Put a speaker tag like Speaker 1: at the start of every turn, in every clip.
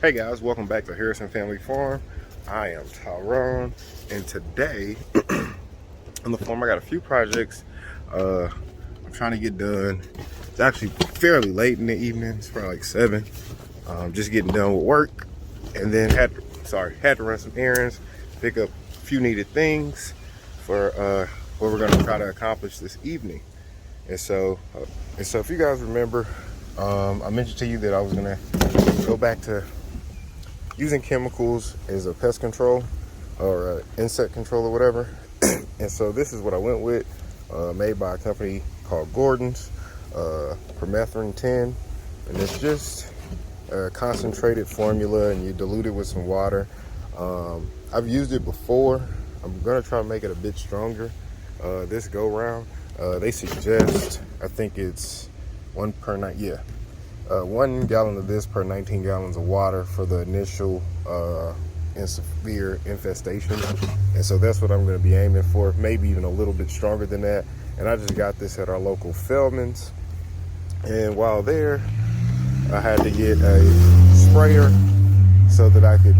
Speaker 1: Hey guys, welcome back to Harrison Family Farm. I am Tyrone, and today on the farm I got a few projects I'm trying to get done. It's actually fairly late in the evening. It's probably like 7. Just getting done with work, and then had to run some errands, pick up a few needed things for what we're going to try to accomplish this evening. And so if you guys remember, I mentioned to you that I was going to go back to using chemicals as a pest control or insect control or whatever. And so this is what I went with, made by a company called Gordon's, Permethrin 10. And it's just a concentrated formula, and you dilute it with some water. I've used it before. I'm gonna try to make it a bit stronger this go round. They suggest, I think it's 1 per night, 1 gallon of this per 19 gallons of water for the initial and severe infestation. And so that's what I'm going to be aiming for, maybe even a little bit stronger than that. And I just got this at our local Feldman's. And while there, I had to get a sprayer so that I could,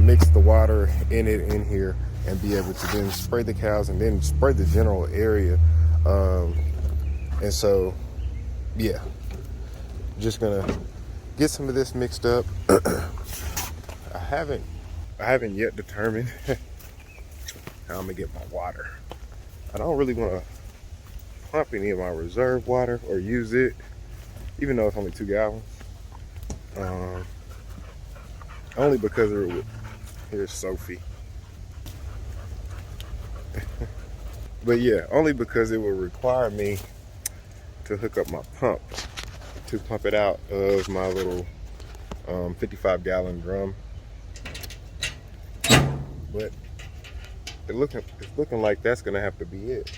Speaker 1: mix the water in here and be able to then spray the cows and then spray the general area. And so, yeah. Just gonna get some of this mixed up. I haven't yet determined how I'm gonna get my water. I don't really want to pump any of my reserve water or use it, even though it's only 2 gallons. Only because here's Sophie. But yeah, only because it will require me to hook up my pump to pump it out of my little 55-gallon drum. But it's looking like that's gonna have to be it,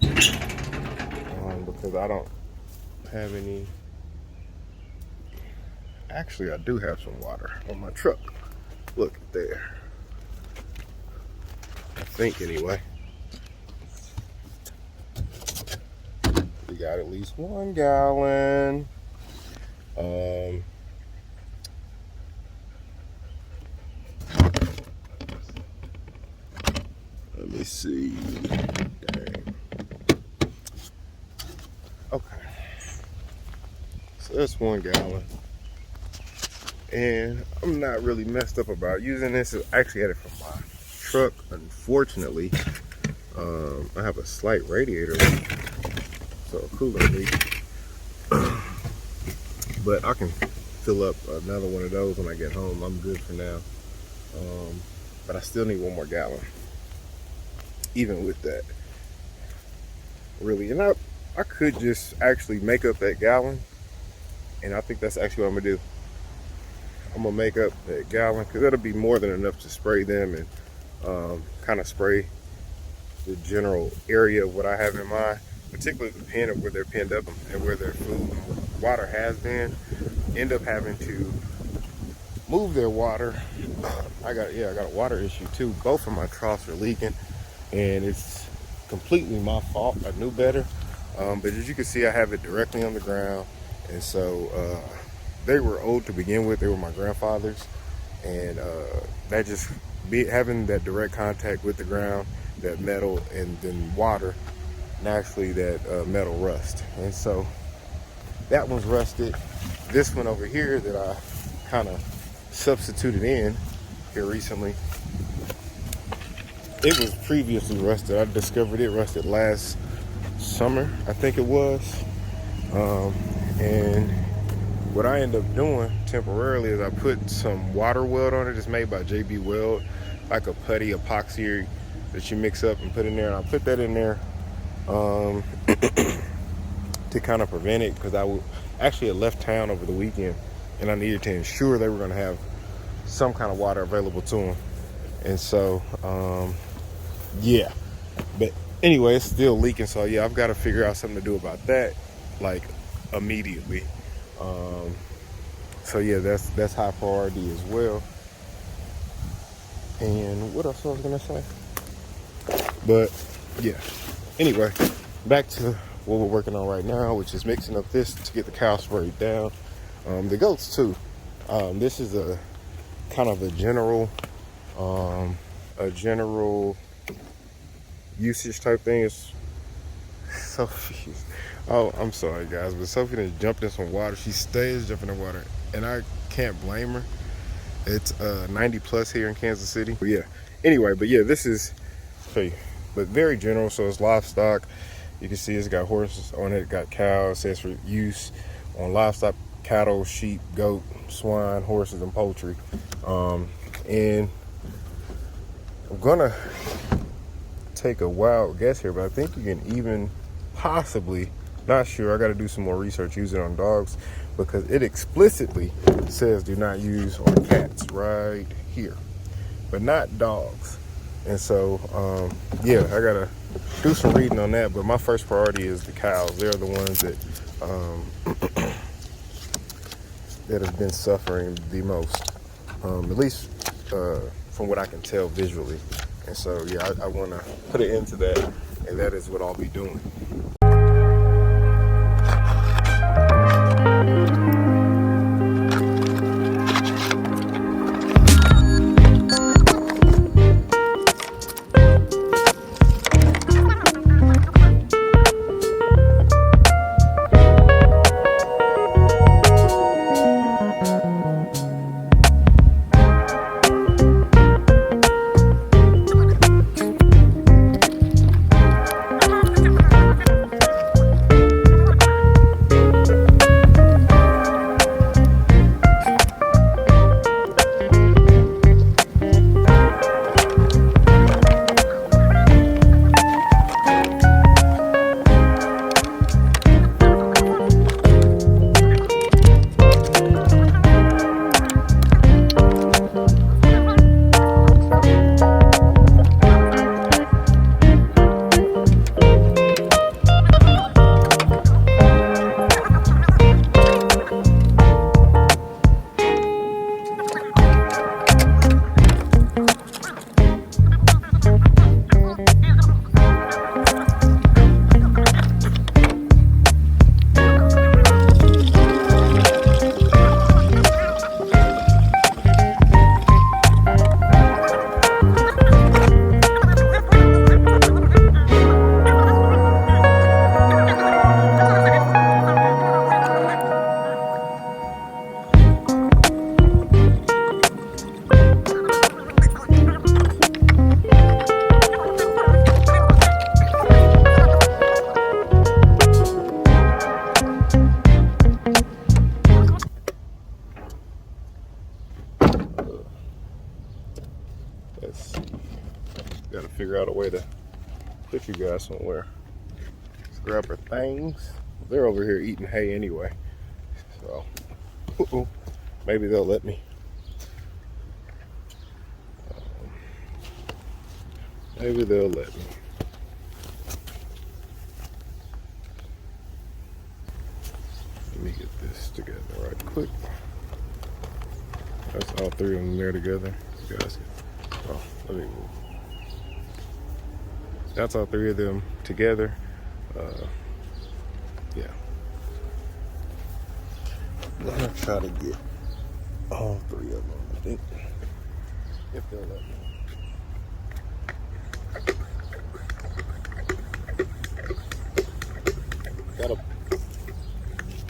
Speaker 1: because I don't have any. Actually, I do have some water on my truck. Look there. I think anyway. We got at least 1 gallon. Let me see. Dang. Okay. So that's 1 gallon. And I'm not really messed up about using this. I actually had it from my truck. Unfortunately, I have a slight radiator leak. So a cooler leak, but I can fill up another one of those when I get home. I'm good for now, but I still need 1 more gallon even with that, really. And I could just actually make up that gallon, and I think that's actually what I'm gonna do. I'm gonna make up that gallon because that'll be more than enough to spray them and kind of spray the general area of what I have in mind, particularly the pen of where they're penned up and where their food and water has been. End up having to move their water. I got a water issue too. Both of my troughs are leaking, and it's completely my fault. I knew better, but as you can see, I have it directly on the ground. And so they were old to begin with. They were my grandfather's, and that just having that direct contact with the ground, that metal, and then water, naturally that metal rust. And so that one's rusted. This one over here that I kind of substituted in here recently, it was previously rusted. I discovered it rusted last summer, I think it was. And what I ended up doing temporarily is I put some water weld on it. It's made by JB Weld, like a putty epoxy that you mix up and put in there. And I put that in there to kind of prevent it, because I actually had left town over the weekend and I needed to ensure they were going to have some kind of water available to them. And so yeah, but anyway, it's still leaking. So yeah, I've got to figure out something to do about that, like immediately. So yeah, that's high priority as well. And what else I was gonna say? But yeah, anyway, back to what we're working on right now, which is mixing up this to get the cow sprayed down. The goats too. This is a kind of a general usage type thing. It's Sophie. Oh, I'm sorry guys, but Sophie done jumped in some water. She stays jumping in water, and I can't blame her. It's 90 plus here in Kansas City. But yeah. Anyway, but yeah, this is but very general. So it's livestock. You can see it's got horses on it, got cows. It says for use on livestock, cattle, sheep, goat, swine, horses, and poultry. And I'm gonna take a wild guess here, but I think you can even possibly, not sure, I got to do some more research, use it on dogs, because it explicitly says do not use on cats right here, but not dogs. And so yeah, I gotta do some reading on that, but my first priority is the cows. They're the ones that that have been suffering the most, at least from what I can tell visually. And so yeah, I want to put it into that, and that is what I'll be doing. Gotta figure out a way to put you guys somewhere. Let's grab our things. They're over here eating hay anyway, so maybe they'll let me. Maybe they'll let me. Let me get this together right quick. That's all three of them there together. You guys can, oh, let me move. That's all three of them together. Yeah. I'm gonna try to get all three of them, I think, if they'll let me.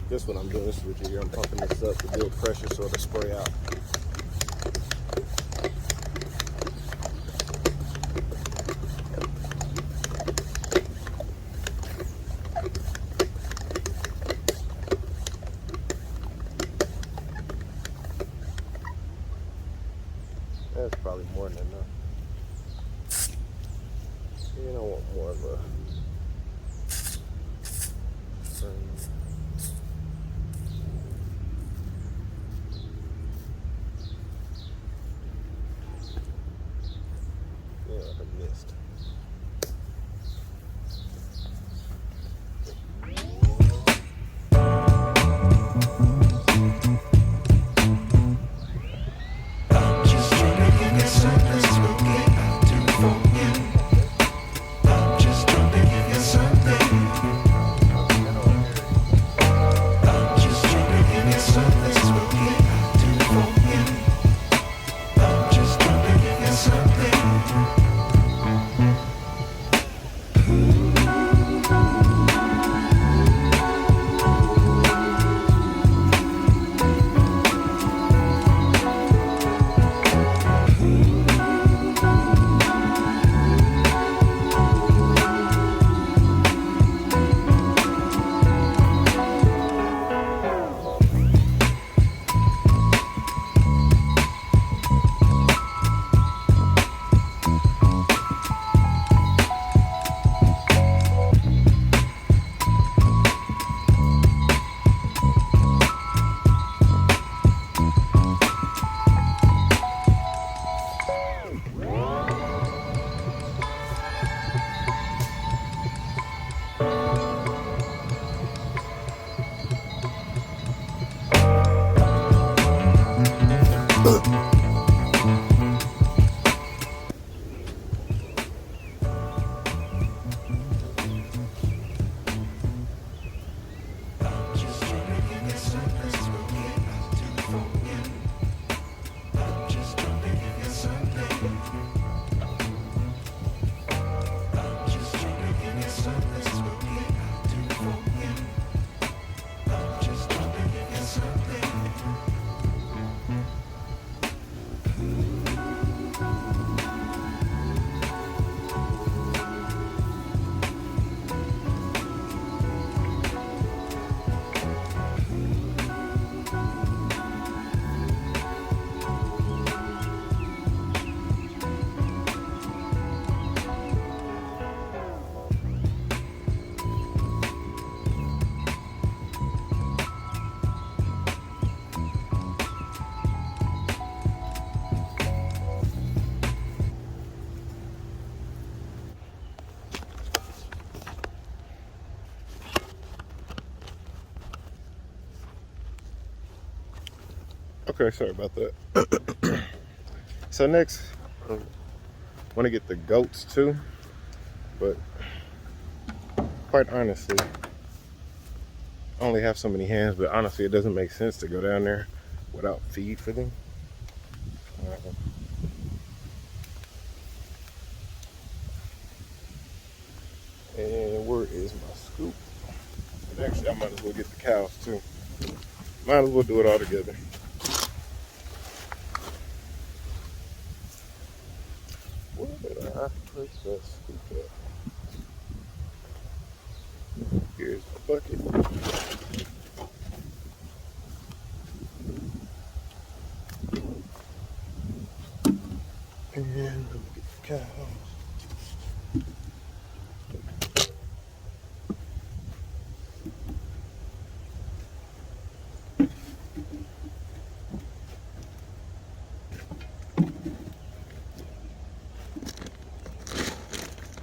Speaker 1: This what I'm doing, this is what you hear. I'm pumping this up to build pressure so it'll spray out. That's probably more than enough. You don't want more of a mist. Okay, sorry about that. So next, I want to get the goats too, but quite honestly, I only have so many hands, but honestly, it doesn't make sense to go down there without feed for them. And where is my scoop? And actually, I might as well get the cows too. Might as well do it all together. Where did I put that scoop at? Here's my bucket. And let me get the cows.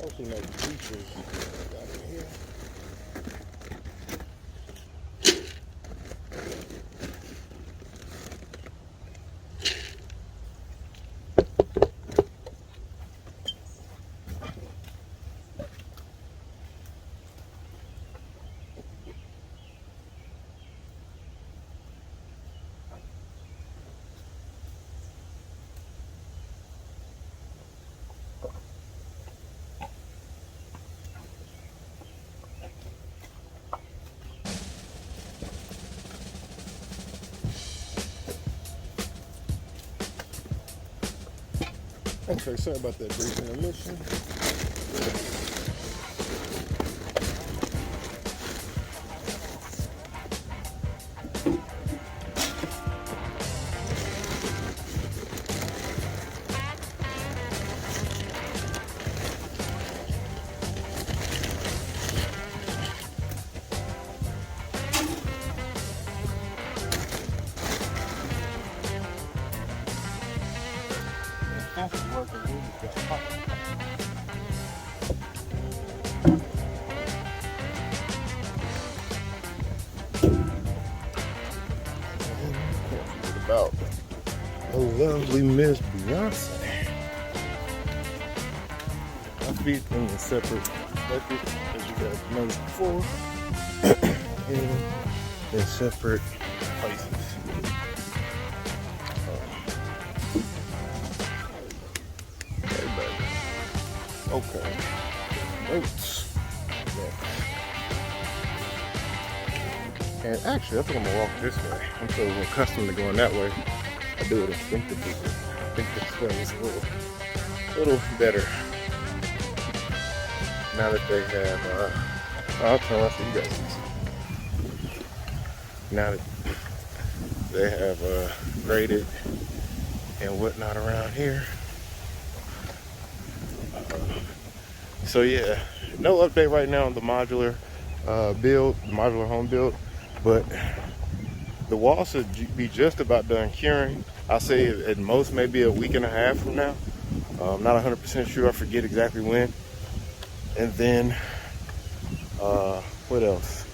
Speaker 1: Also, no features got in here. Okay, sorry about that brief intermission. About the lovely Miss Beyonce. I feed them in separate buckets, as you guys noticed before, and in separate places. Okay. Oats. And actually, I think I'm gonna walk this way. I'm so accustomed to going that way. I do it instinctively. I think this way is a little better. Now that they have, I'll turn around so you guys can see. Now that they have graded and whatnot around here. So yeah, no update right now on the modular build, the modular home build, but the wall should be just about done curing. I'll say at most maybe a week and a half from now. I'm not 100% sure, I forget exactly when. And then, what else?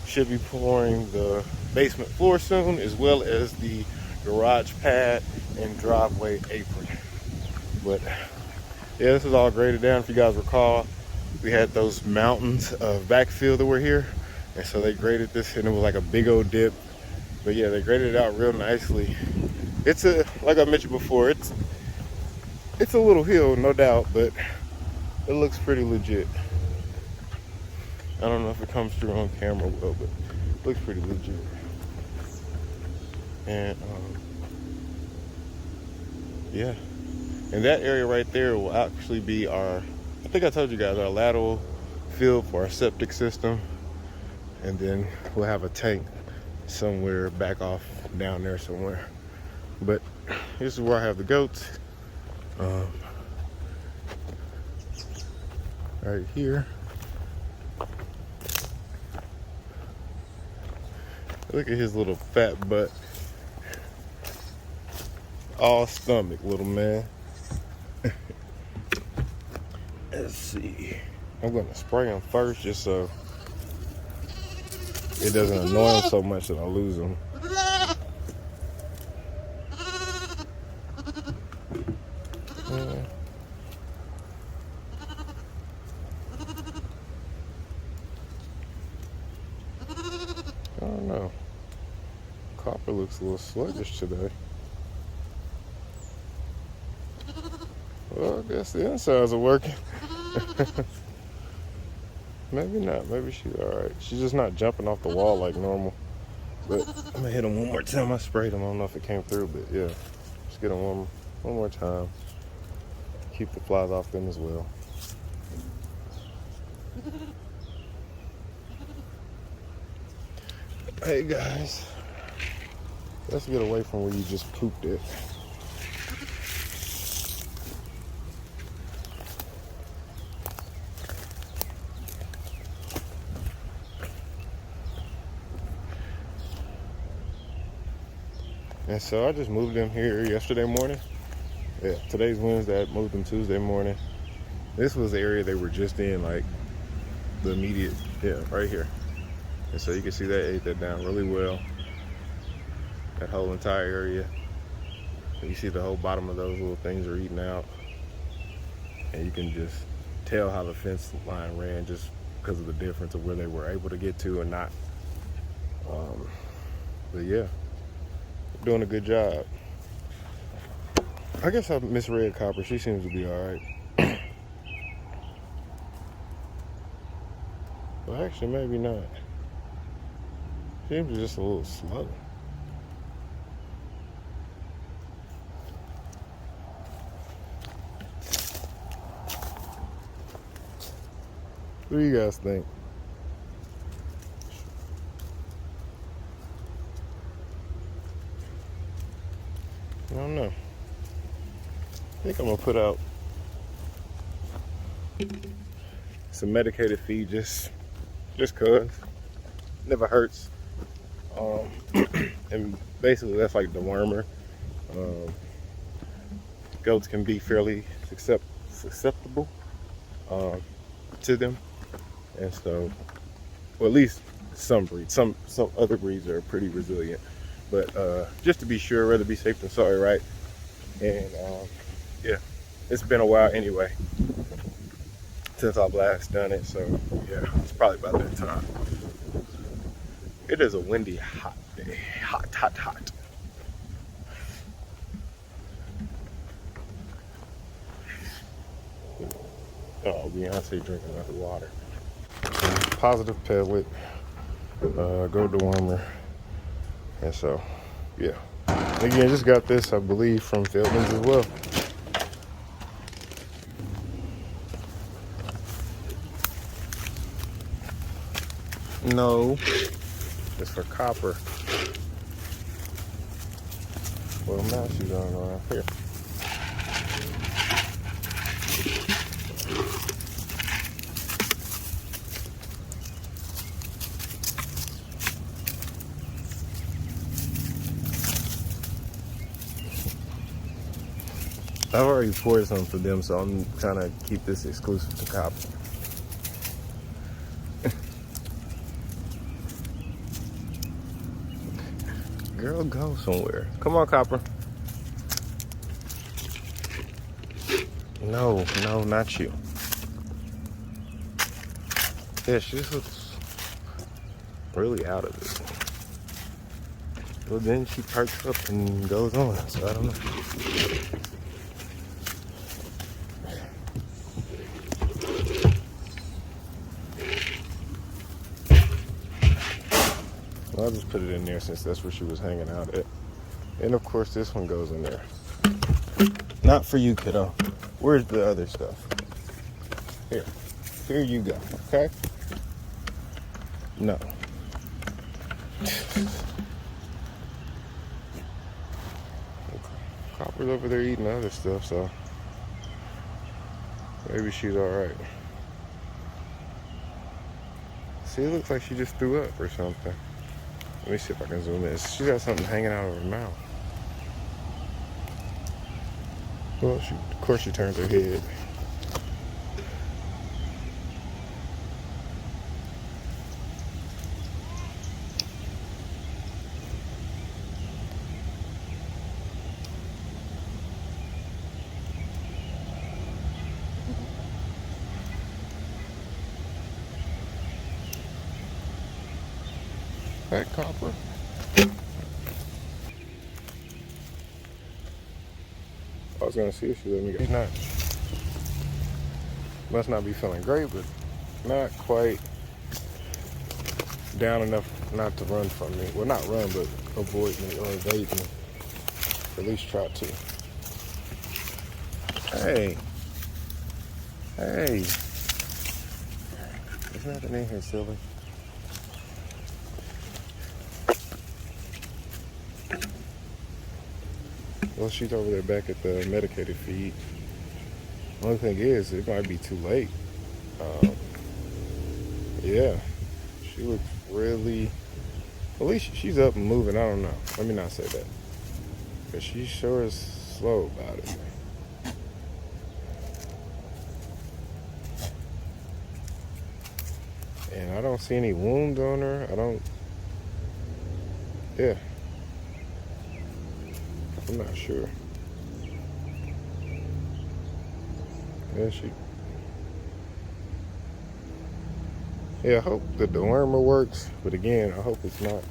Speaker 1: Should be pouring the basement floor soon, as well as the garage pad and driveway apron. But yeah, this is all graded down. If you guys recall, we had those mountains of backfill that were here, and so they graded this, and it was like a big old dip. But yeah, they graded it out real nicely. It's like I mentioned before, it's a little hill, no doubt, but it looks pretty legit. I don't know if it comes through on camera well, but it looks pretty legit. And yeah. And that area right there will actually be I think I told you guys, our lateral field for our septic system. And then we'll have a tank somewhere back off down there somewhere. But this is where I have the goats. Right here. Look at his little fat butt. All stomach, little man. Let's see. I'm gonna spray him first just so it doesn't annoy him so much that I lose him. know. Copper looks a little sluggish today. Well, I guess the insides are working. Maybe not. Maybe she's alright. She's just not jumping off the wall like normal. But I'm gonna hit them one more time. I sprayed them. I don't know if it came through, but yeah. Just get them one more time. Keep the flies off them as well. Hey guys, let's get away from where you just pooped it. And so I just moved them here yesterday morning. Yeah, today's Wednesday. I moved them Tuesday morning. This was the area they were just in, like the immediate, yeah, right here. And so you can see they ate that down really well. That whole entire area. And you see the whole bottom of those little things are eating out. And you can just tell how the fence line ran just because of the difference of where they were able to get to and not. But yeah, doing a good job. I guess I misread Copper. She seems to be alright. Well, actually, maybe not. Seems just a little slow. What do you guys think? I don't know. I think I'm gonna put out some medicated feed just cause. Never hurts. And basically that's like dewormer. Goats can be fairly susceptible to them, and so, well, at least some breeds. Some other breeds are pretty resilient, but just to be sure, rather be safe than sorry, right? And yeah, it's been a while anyway since I've last done it, so yeah, it's probably about that time. It is a windy, hot day. Hot. Oh, Beyonce drinking enough water. Positive pellet, goat dewormer, and so, yeah. Again, just got this, I believe, from Feldman's as well. No, it's for copper. Well, now she's going around here. I've already poured some for them, so I'm trying to keep this exclusive to copper. Girl, go somewhere. Come on, Copper. No, not you. Yeah, she just looks really out of it. Well, then she perks up and goes on, so I don't know. I'll just put it in there since that's where she was hanging out at. And of course this one goes in there. Not for you, kiddo. Where's the other stuff? Here you go, okay? No. Copper's over there eating other stuff, so maybe she's alright. See, it looks like she just threw up or something. Let me see if I can zoom in. She got something hanging out of her mouth. Well, of course she turns her head. That copper. I was gonna see if she let me go. She's not. Must not be feeling great, but not quite down enough not to run from me. Well, not run, but avoid me or evade me. At least try to. Hey. Hey. There's nothing in here, silly. Well, she's over there back at the medicated feed. Only thing is, it might be too late. Yeah, she looks really, at least she's up and moving. I don't know. Let me not say that. But she sure is slow about it. And I don't see any wounds on her. I don't, yeah. I'm not sure. Yeah, yeah, I hope the dewormer works, but again, I hope it's not,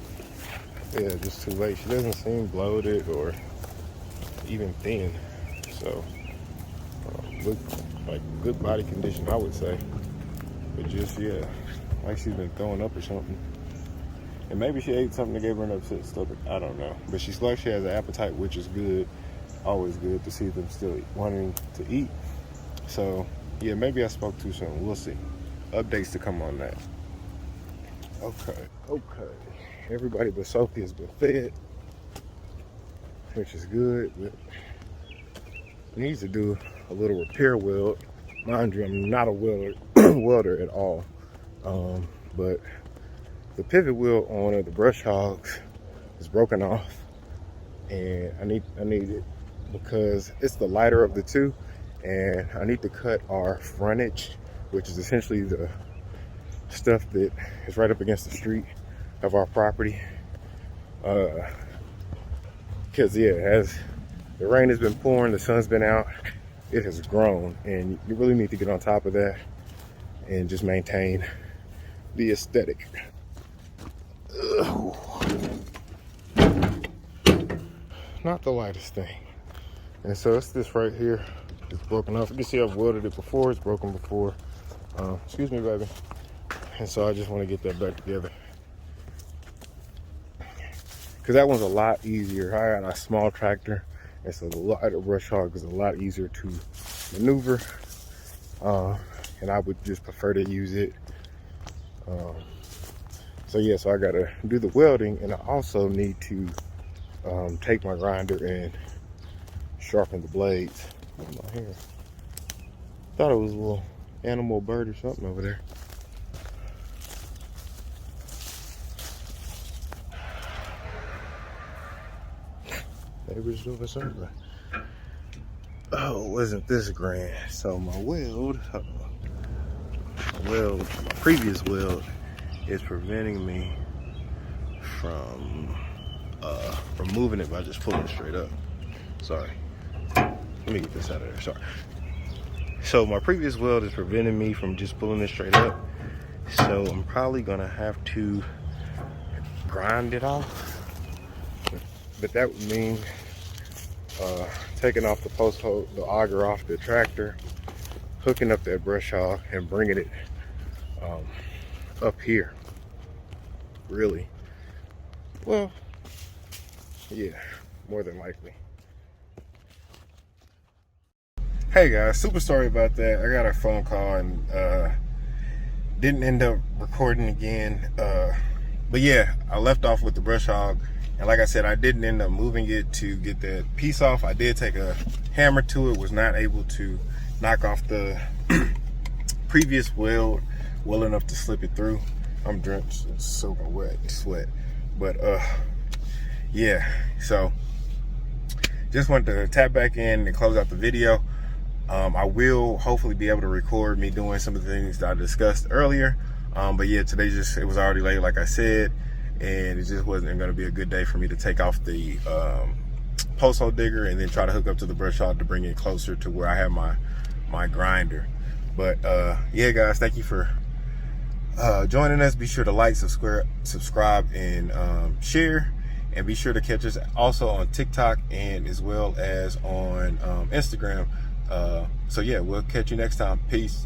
Speaker 1: yeah, just too late. She doesn't seem bloated or even thin, so look like good body condition, I would say, but just, yeah, like she's been throwing up or something. And maybe she ate something that gave her an upset stomach. I don't know. But she's like she has an appetite, which is good. Always good to see them still wanting to eat. So, yeah, maybe I spoke too soon. We'll see. Updates to come on that. Okay. Everybody but Sophie has been fed, which is good. But needs to do a little repair weld. Mind you, I'm not a welder at all. But the pivot wheel on one of the brush hogs is broken off, and I need it because it's the lighter of the two, and I need to cut our frontage, which is essentially the stuff that is right up against the street of our property. Because yeah, as the rain has been pouring, the sun's been out, it has grown, and you really need to get on top of that and just maintain the aesthetic. Not the lightest thing. And so it's this right here. It's broken off. You can see I've welded it before. It's broken before. Excuse me, baby. And so I just want to get that back together. Because that one's a lot easier. I got a small tractor. And so the lighter brush hog is a lot easier to maneuver. And I would just prefer to use it. So yeah, so I gotta do the welding, and I also need to take my grinder and sharpen the blades. Look at my hair. Thought it was a little animal, bird or something over there. Neighbors doing something. Oh, wasn't this grand? So my previous weld is preventing me from removing it by just pulling it straight up. Sorry. Let me get this out of there. Sorry. So my previous weld is preventing me from just pulling it straight up. So I'm probably gonna have to grind it off. But that would mean taking off the post hole, the auger off the tractor, hooking up that brush hog and bringing it up here. Really? Well, yeah, more than likely. Hey guys, super sorry about that. I got a phone call and didn't end up recording again. But yeah, I left off with the brush hog. And like I said, I didn't end up moving it to get that piece off. I did take a hammer to it, was not able to knock off the previous weld well enough to slip it through. I'm drenched, it's soaking wet, sweat. But yeah, so just wanted to tap back in and close out the video. I will hopefully be able to record me doing some of the things that I discussed earlier. But yeah, today it was already late, like I said, and it just wasn't gonna be a good day for me to take off the post hole digger and then try to hook up to the brush hog to bring it closer to where I have my grinder. But yeah guys, thank you for joining us. Be sure to like, subscribe, and share. And be sure to catch us also on TikTok and as well as on Instagram. So yeah, we'll catch you next time. Peace.